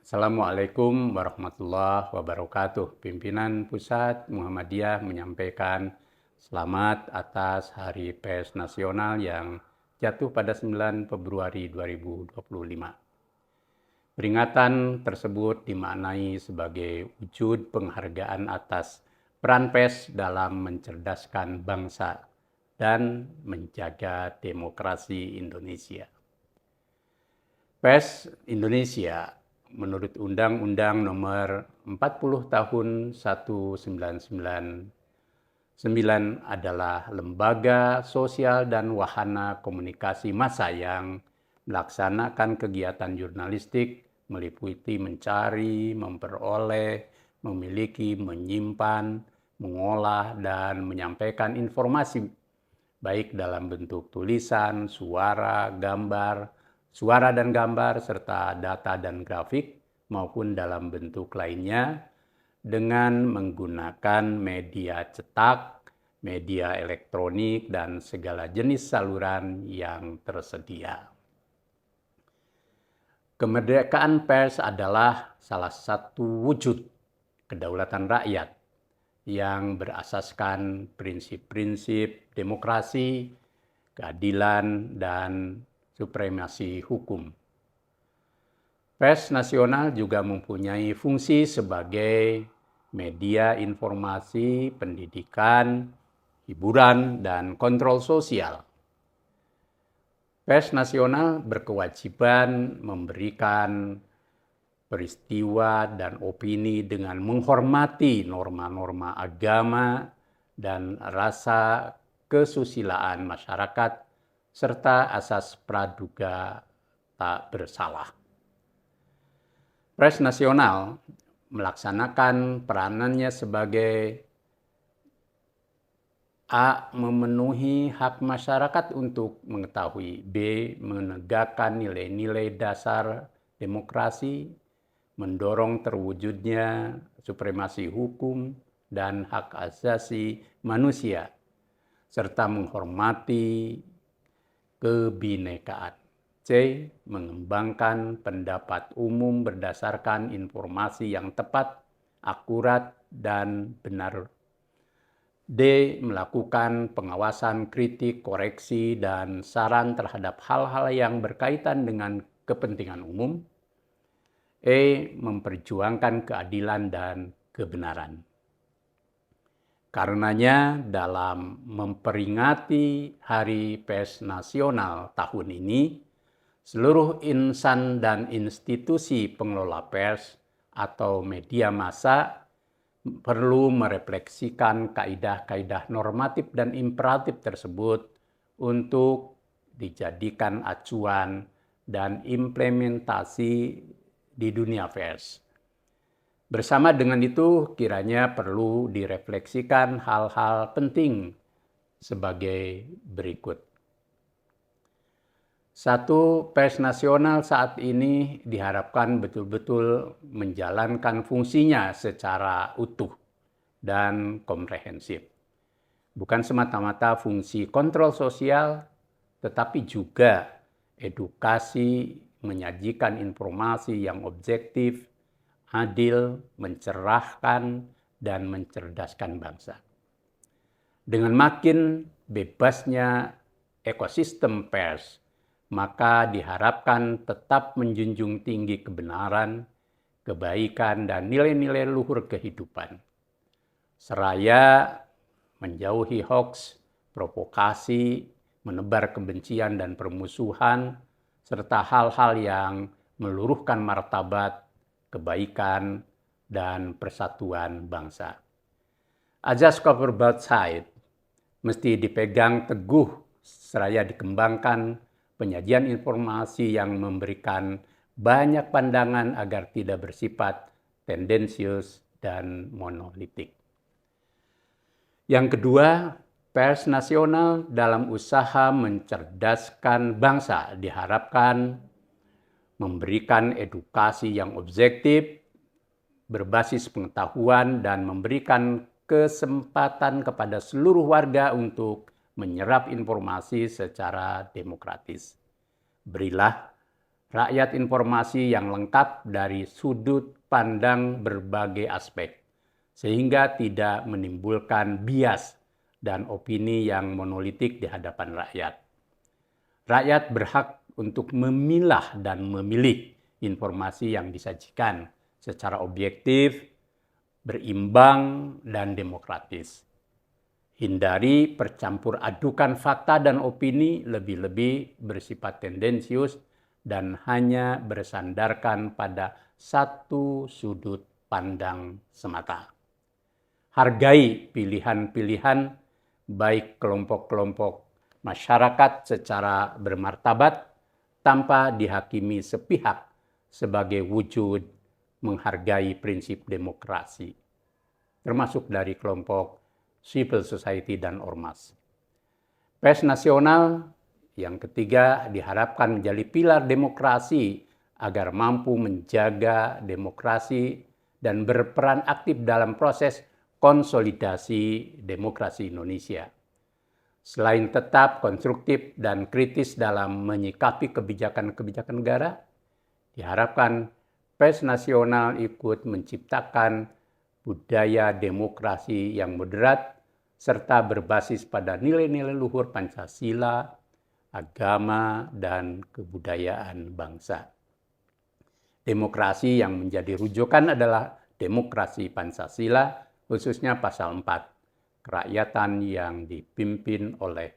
Assalamualaikum warahmatullahi wabarakatuh. Pimpinan Pusat Muhammadiyah menyampaikan selamat atas Hari Pers Nasional yang jatuh pada 9 Februari 2025. Peringatan tersebut dimaknai sebagai wujud penghargaan atas peran pers dalam mencerdaskan bangsa dan menjaga demokrasi Indonesia. Pers Indonesia menurut Undang-Undang Nomor 40 Tahun 1999 adalah lembaga sosial dan wahana komunikasi massa yang melaksanakan kegiatan jurnalistik meliputi mencari, memperoleh, memiliki, menyimpan, mengolah, dan menyampaikan informasi baik dalam bentuk tulisan, suara dan gambar, serta data dan grafik maupun dalam bentuk lainnya dengan menggunakan media cetak, media elektronik, dan segala jenis saluran yang tersedia. Kemerdekaan pers adalah salah satu wujud kedaulatan rakyat yang berasaskan prinsip-prinsip demokrasi, keadilan, dan supremasi hukum. Pers nasional juga mempunyai fungsi sebagai media informasi, pendidikan, hiburan, dan kontrol sosial. Pers nasional berkewajiban memberikan peristiwa dan opini dengan menghormati norma-norma agama dan rasa kesusilaan masyarakat serta asas praduga tak bersalah. Pers nasional melaksanakan peranannya sebagai A. Memenuhi hak masyarakat untuk mengetahui, B. Menegakkan nilai-nilai dasar demokrasi, mendorong terwujudnya supremasi hukum dan hak asasi manusia, serta menghormati kebinekaan. C. Mengembangkan pendapat umum berdasarkan informasi yang tepat, akurat, dan benar. D. Melakukan pengawasan kritik, koreksi, dan saran terhadap hal-hal yang berkaitan dengan kepentingan umum. E. Memperjuangkan keadilan dan kebenaran. Karenanya, dalam memperingati Hari Pers Nasional tahun ini, seluruh insan dan institusi pengelola pers atau media massa perlu merefleksikan kaidah-kaidah normatif dan imperatif tersebut untuk dijadikan acuan dan implementasi di dunia pers. Bersama dengan itu, kiranya perlu direfleksikan hal-hal penting sebagai berikut. 1. Pers nasional saat ini diharapkan betul-betul menjalankan fungsinya secara utuh dan komprehensif. Bukan semata-mata fungsi kontrol sosial, tetapi juga edukasi, menyajikan informasi yang objektif, adil, mencerahkan, dan mencerdaskan bangsa. Dengan makin bebasnya ekosistem pers, maka diharapkan tetap menjunjung tinggi kebenaran, kebaikan, dan nilai-nilai luhur kehidupan. Seraya menjauhi hoaks, provokasi, menebar kebencian dan permusuhan, serta hal-hal yang meluruhkan martabat, kebaikan, dan persatuan bangsa. Azas cover both side mesti dipegang teguh seraya dikembangkan penyajian informasi yang memberikan banyak pandangan agar tidak bersifat tendensius dan monolitik. Yang kedua, pers nasional dalam usaha mencerdaskan bangsa diharapkan memberikan edukasi yang objektif, berbasis pengetahuan, dan memberikan kesempatan kepada seluruh warga untuk menyerap informasi secara demokratis. Berilah rakyat informasi yang lengkap dari sudut pandang berbagai aspek, sehingga tidak menimbulkan bias dan opini yang monolitik di hadapan rakyat. Rakyat berhak untuk memilah dan memilih informasi yang disajikan secara objektif, berimbang, dan demokratis. Hindari percampur adukan fakta dan opini lebih-lebih bersifat tendensius dan hanya bersandarkan pada satu sudut pandang semata. Hargai pilihan-pilihan baik kelompok-kelompok masyarakat secara bermartabat tanpa dihakimi sepihak sebagai wujud menghargai prinsip demokrasi, termasuk dari kelompok civil society dan ormas. Pers nasional yang ketiga diharapkan menjadi pilar demokrasi agar mampu menjaga demokrasi dan berperan aktif dalam proses konsolidasi demokrasi Indonesia. Selain tetap konstruktif dan kritis dalam menyikapi kebijakan-kebijakan negara, diharapkan pers nasional ikut menciptakan budaya demokrasi yang moderat serta berbasis pada nilai-nilai luhur Pancasila, agama, dan kebudayaan bangsa. Demokrasi yang menjadi rujukan adalah demokrasi Pancasila, khususnya pasal 4, kerakyatan yang dipimpin oleh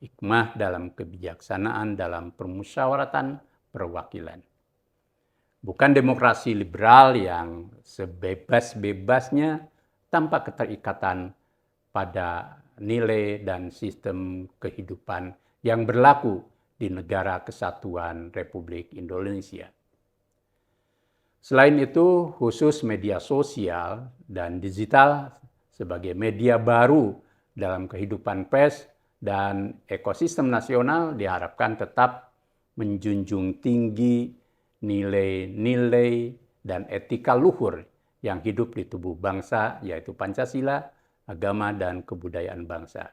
hikmah dalam kebijaksanaan dalam permusyawaratan perwakilan. Bukan demokrasi liberal yang sebebas-bebasnya tanpa keterikatan pada nilai dan sistem kehidupan yang berlaku di negara kesatuan Republik Indonesia. Selain itu, khusus media sosial dan digital sebagai media baru dalam kehidupan pers dan ekosistem nasional diharapkan tetap menjunjung tinggi nilai-nilai dan etika luhur yang hidup di tubuh bangsa, yaitu Pancasila, agama, dan kebudayaan bangsa.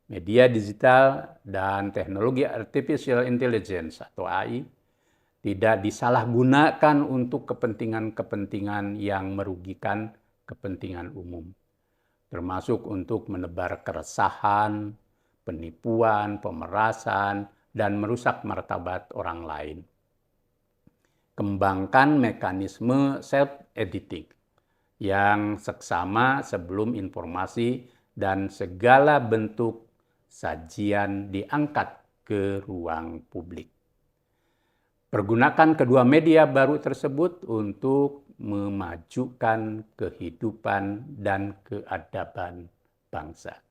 Media digital dan teknologi artificial intelligence atau AI tidak disalahgunakan untuk kepentingan-kepentingan yang merugikan kepentingan umum, termasuk untuk menebar keresahan, penipuan, pemerasan, dan merusak martabat orang lain. Kembangkan mekanisme self-editing yang seksama sebelum informasi dan segala bentuk sajian diangkat ke ruang publik. Pergunakan kedua media baru tersebut untuk memajukan kehidupan dan keadaban bangsa.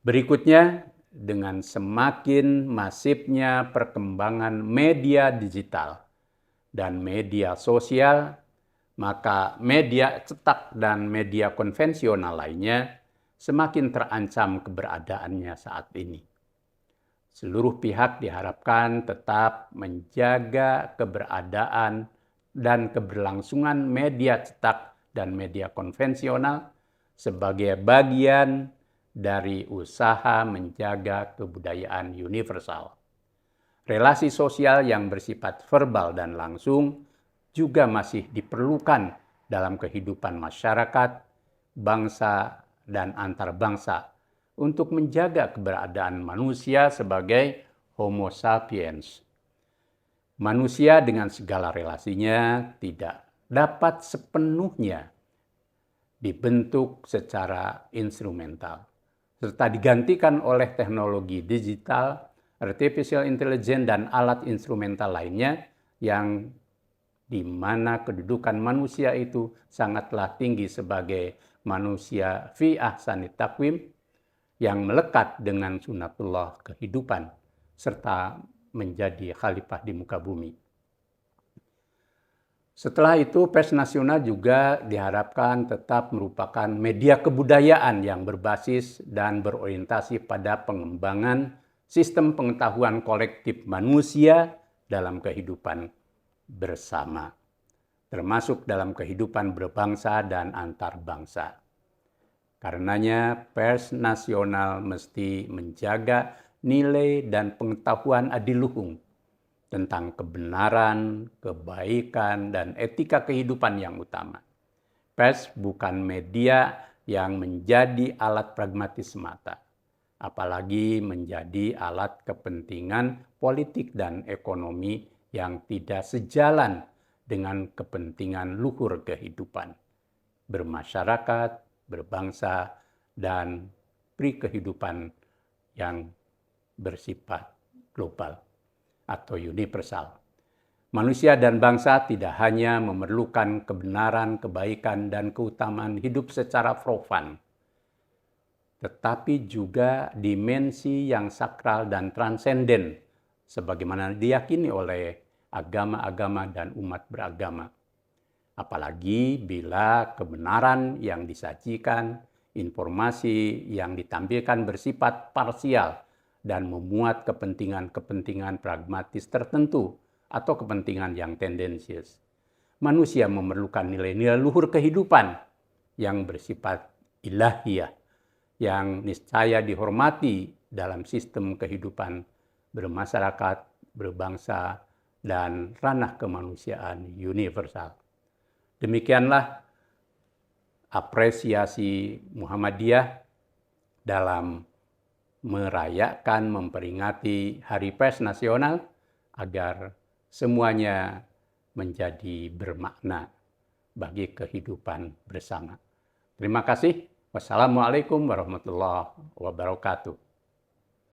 Berikutnya, dengan semakin masifnya perkembangan media digital dan media sosial, maka media cetak dan media konvensional lainnya semakin terancam keberadaannya saat ini. Seluruh pihak diharapkan tetap menjaga keberadaan dan keberlangsungan media cetak dan media konvensional sebagai bagian dari usaha menjaga kebudayaan universal. Relasi sosial yang bersifat verbal dan langsung juga masih diperlukan dalam kehidupan masyarakat, bangsa, dan antar bangsa untuk menjaga keberadaan manusia sebagai Homo sapiens. Manusia dengan segala relasinya tidak dapat sepenuhnya dibentuk secara instrumental, serta digantikan oleh teknologi digital, artificial intelligence, dan alat instrumental lainnya yang di mana kedudukan manusia itu sangatlah tinggi sebagai manusia fi ahsani taqwim yang melekat dengan sunatullah kehidupan serta menjadi khalifah di muka bumi. Setelah itu, pers nasional juga diharapkan tetap merupakan media kebudayaan yang berbasis dan berorientasi pada pengembangan sistem pengetahuan kolektif manusia dalam kehidupan bersama, termasuk dalam kehidupan berbangsa dan antar bangsa. Karenanya, pers nasional mesti menjaga nilai dan pengetahuan adiluhung tentang kebenaran, kebaikan, dan etika kehidupan yang utama. Pers bukan media yang menjadi alat pragmatis semata, apalagi menjadi alat kepentingan politik dan ekonomi yang tidak sejalan dengan kepentingan luhur kehidupan, bermasyarakat, berbangsa, dan kehidupan yang bersifat global atau universal. Manusia dan bangsa tidak hanya memerlukan kebenaran, kebaikan, dan keutamaan hidup secara profan, tetapi juga dimensi yang sakral dan transenden, sebagaimana diyakini oleh agama-agama dan umat beragama. Apalagi bila kebenaran yang disajikan, informasi yang ditampilkan bersifat parsial dan memuat kepentingan-kepentingan pragmatis tertentu atau kepentingan yang tendensius. Manusia memerlukan nilai-nilai luhur kehidupan yang bersifat ilahiyah, yang niscaya dihormati dalam sistem kehidupan bermasyarakat, berbangsa, dan ranah kemanusiaan universal. Demikianlah apresiasi Muhammadiyah dalam merayakan, memperingati Hari Pers Nasional agar semuanya menjadi bermakna bagi kehidupan bersama. Terima kasih. Wassalamualaikum warahmatullahi wabarakatuh.